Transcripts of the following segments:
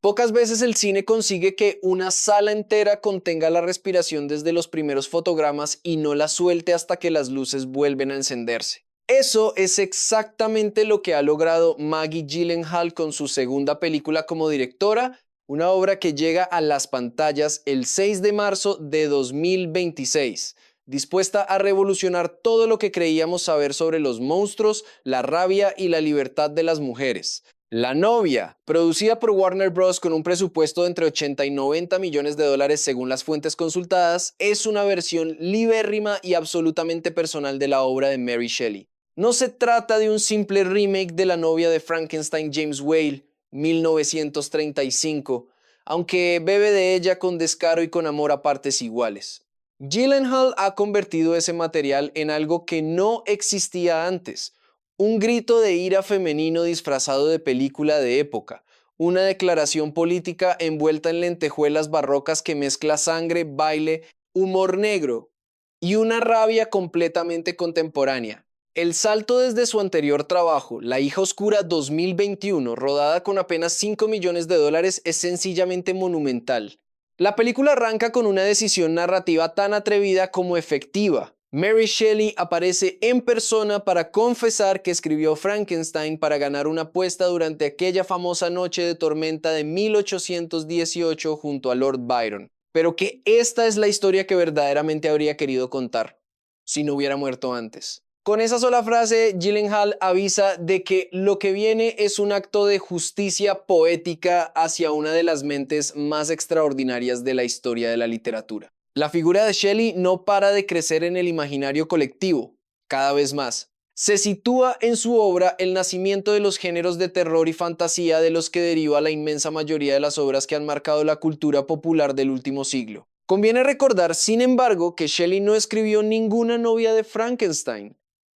Pocas veces el cine consigue que una sala entera contenga la respiración desde los primeros fotogramas y no la suelte hasta que las luces vuelven a encenderse. Eso es exactamente lo que ha logrado Maggie Gyllenhaal con su segunda película como directora, una obra que llega a las pantallas el 6 de marzo de 2026, dispuesta a revolucionar todo lo que creíamos saber sobre los monstruos, la rabia y la libertad de las mujeres. La novia, producida por Warner Bros. Con un presupuesto de entre 80 y 90 millones de dólares según las fuentes consultadas, es una versión libérrima y absolutamente personal de la obra de Mary Shelley. No se trata de un simple remake de La novia de Frankenstein James Whale, 1935, aunque bebe de ella con descaro y con amor a partes iguales. Gyllenhaal ha convertido ese material en algo que no existía antes. Un grito de ira femenino disfrazado de película de época, una declaración política envuelta en lentejuelas barrocas que mezcla sangre, baile, humor negro y una rabia completamente contemporánea. El salto desde su anterior trabajo, La hija oscura 2021, rodada con apenas 5 millones de dólares, es sencillamente monumental. La película arranca con una decisión narrativa tan atrevida como efectiva. Mary Shelley aparece en persona para confesar que escribió Frankenstein para ganar una apuesta durante aquella famosa noche de tormenta de 1818 junto a Lord Byron. Pero que esta es la historia que verdaderamente habría querido contar, si no hubiera muerto antes. Con esa sola frase, Gyllenhaal avisa de que lo que viene es un acto de justicia poética hacia una de las mentes más extraordinarias de la historia de la literatura. La figura de Shelley no para de crecer en el imaginario colectivo, cada vez más. Se sitúa en su obra el nacimiento de los géneros de terror y fantasía de los que deriva la inmensa mayoría de las obras que han marcado la cultura popular del último siglo. Conviene recordar, sin embargo, que Shelley no escribió ninguna novia de Frankenstein,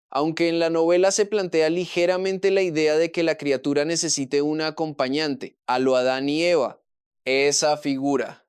aunque en la novela se plantea ligeramente la idea de que la criatura necesite una acompañante, a lo Adán y Eva. Esa figura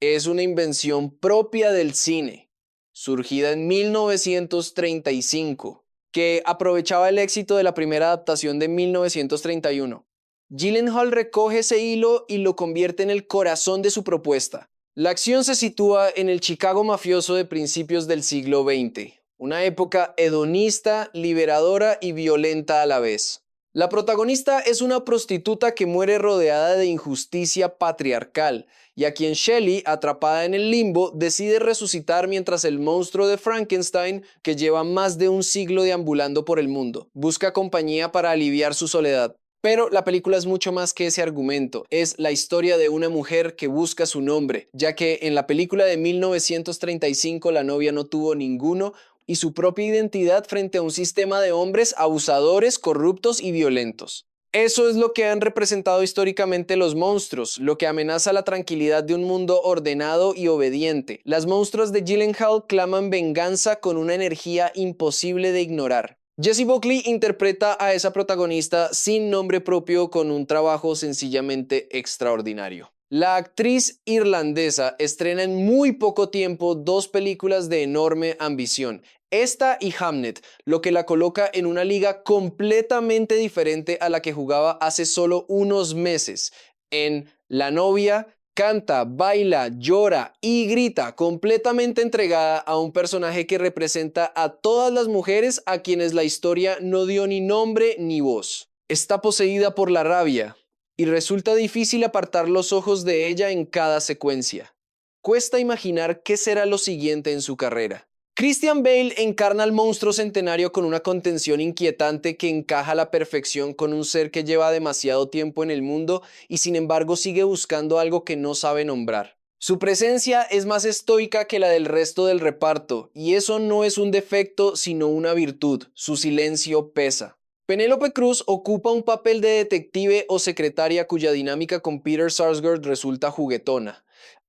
es una invención propia del cine, surgida en 1935, que aprovechaba el éxito de la primera adaptación de 1931. Gyllenhaal recoge ese hilo y lo convierte en el corazón de su propuesta. La acción se sitúa en el Chicago mafioso de principios del siglo XX, una época hedonista, liberadora y violenta a la vez. La protagonista es una prostituta que muere rodeada de injusticia patriarcal y a quien Shelley, atrapada en el limbo, decide resucitar mientras el monstruo de Frankenstein, que lleva más de un siglo deambulando por el mundo, busca compañía para aliviar su soledad. Pero la película es mucho más que ese argumento, es la historia de una mujer que busca su nombre, ya que en la película de 1935 la novia no tuvo ninguno y su propia identidad frente a un sistema de hombres abusadores, corruptos y violentos. Eso es lo que han representado históricamente los monstruos, lo que amenaza la tranquilidad de un mundo ordenado y obediente. Las monstruos de Gyllenhaal claman venganza con una energía imposible de ignorar. Jessie Buckley interpreta a esa protagonista sin nombre propio con un trabajo sencillamente extraordinario. La actriz irlandesa estrena en muy poco tiempo dos películas de enorme ambición, esta y Hamnet, lo que la coloca en una liga completamente diferente a la que jugaba hace solo unos meses. En La novia, canta, baila, llora y grita, completamente entregada a un personaje que representa a todas las mujeres a quienes la historia no dio ni nombre ni voz. Está poseída por la rabia y resulta difícil apartar los ojos de ella en cada secuencia. Cuesta imaginar qué será lo siguiente en su carrera. Christian Bale encarna al monstruo centenario con una contención inquietante que encaja a la perfección con un ser que lleva demasiado tiempo en el mundo y sin embargo sigue buscando algo que no sabe nombrar. Su presencia es más estoica que la del resto del reparto, y eso no es un defecto sino una virtud. Su silencio pesa. Penélope Cruz ocupa un papel de detective o secretaria cuya dinámica con Peter Sarsgaard resulta juguetona,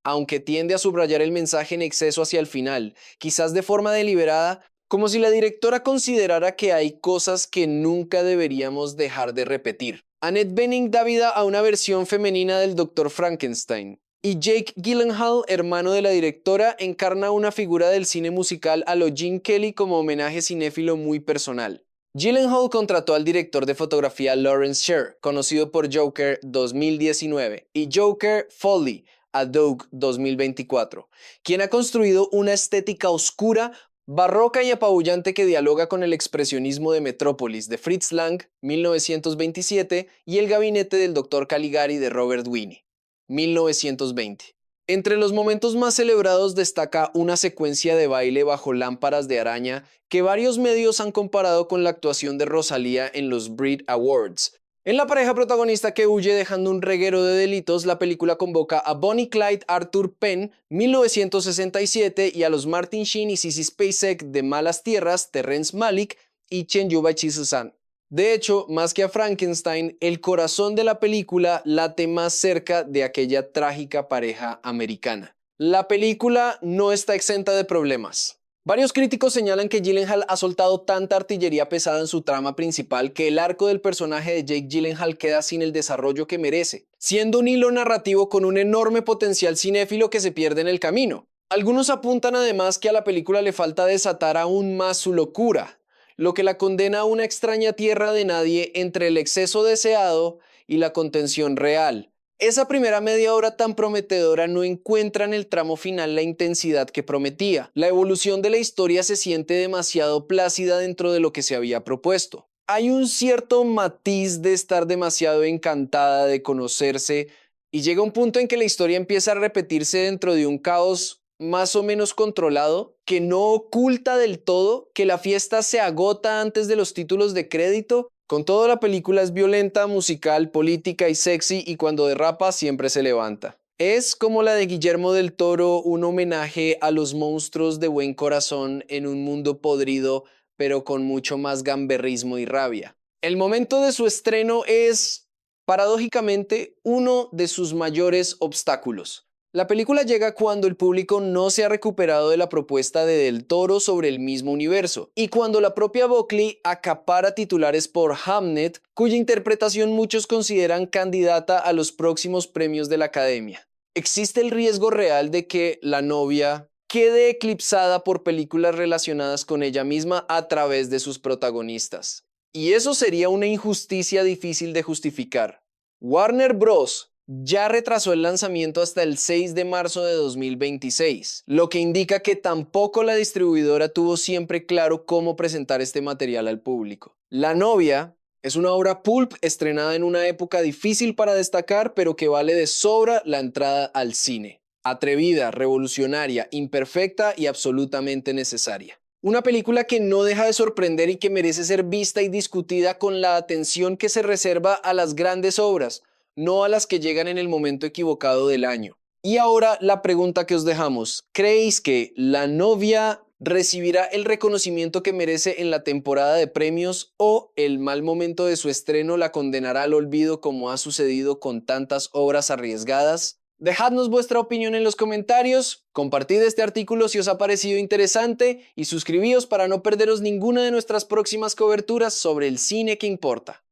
aunque tiende a subrayar el mensaje en exceso hacia el final, quizás de forma deliberada, como si la directora considerara que hay cosas que nunca deberíamos dejar de repetir. Annette Bening da vida a una versión femenina del Dr. Frankenstein, y Jake Gyllenhaal, hermano de la directora, encarna una figura del cine musical a lo Gene Kelly como homenaje cinéfilo muy personal. Gyllenhaal contrató al director de fotografía Lawrence Sher, conocido por Joker 2019, y Joker Foley, a Doug 2024, quien ha construido una estética oscura, barroca y apabullante que dialoga con el expresionismo de Metrópolis de Fritz Lang, 1927, y El gabinete del Dr. Caligari de Robert Wiene, 1920. Entre los momentos más celebrados destaca una secuencia de baile bajo lámparas de araña que varios medios han comparado con la actuación de Rosalía en los Brit Awards. En la pareja protagonista que huye dejando un reguero de delitos, la película convoca a Bonnie Clyde Arthur Penn, 1967, y a los Martin Sheen y Sissy Spacek de Malas Tierras, Terrence Malick y Chen Yuba Susan. De hecho, más que a Frankenstein, el corazón de la película late más cerca de aquella trágica pareja americana. La película no está exenta de problemas. Varios críticos señalan que Gyllenhaal ha soltado tanta artillería pesada en su trama principal que el arco del personaje de Jake Gyllenhaal queda sin el desarrollo que merece, siendo un hilo narrativo con un enorme potencial cinéfilo que se pierde en el camino. Algunos apuntan además que a la película le falta desatar aún más su locura, lo que la condena a una extraña tierra de nadie entre el exceso deseado y la contención real. Esa primera media hora tan prometedora no encuentra en el tramo final la intensidad que prometía. La evolución de la historia se siente demasiado plácida dentro de lo que se había propuesto. Hay un cierto matiz de estar demasiado encantada de conocerse y llega un punto en que la historia empieza a repetirse dentro de un caos más o menos controlado, que no oculta del todo que la fiesta se agota antes de los títulos de crédito. Con todo, la película es violenta, musical, política y sexy, y cuando derrapa siempre se levanta. Es como la de Guillermo del Toro, un homenaje a los monstruos de buen corazón en un mundo podrido, pero con mucho más gamberrismo y rabia. El momento de su estreno es, paradójicamente, uno de sus mayores obstáculos. La película llega cuando el público no se ha recuperado de la propuesta de Del Toro sobre el mismo universo, y cuando la propia Buckley acapara titulares por Hamnet, cuya interpretación muchos consideran candidata a los próximos premios de la Academia. Existe el riesgo real de que La novia quede eclipsada por películas relacionadas con ella misma a través de sus protagonistas. Y eso sería una injusticia difícil de justificar. Warner Bros. Ya retrasó el lanzamiento hasta el 6 de marzo de 2026, lo que indica que tampoco la distribuidora tuvo siempre claro cómo presentar este material al público. La novia es una obra pulp estrenada en una época difícil para destacar, pero que vale de sobra la entrada al cine. Atrevida, revolucionaria, imperfecta y absolutamente necesaria. Una película que no deja de sorprender y que merece ser vista y discutida con la atención que se reserva a las grandes obras, no a las que llegan en el momento equivocado del año. Y ahora la pregunta que os dejamos: ¿creéis que La novia recibirá el reconocimiento que merece en la temporada de premios, o el mal momento de su estreno la condenará al olvido como ha sucedido con tantas obras arriesgadas? Dejadnos vuestra opinión en los comentarios, compartid este artículo si os ha parecido interesante y suscribíos para no perderos ninguna de nuestras próximas coberturas sobre el cine que importa.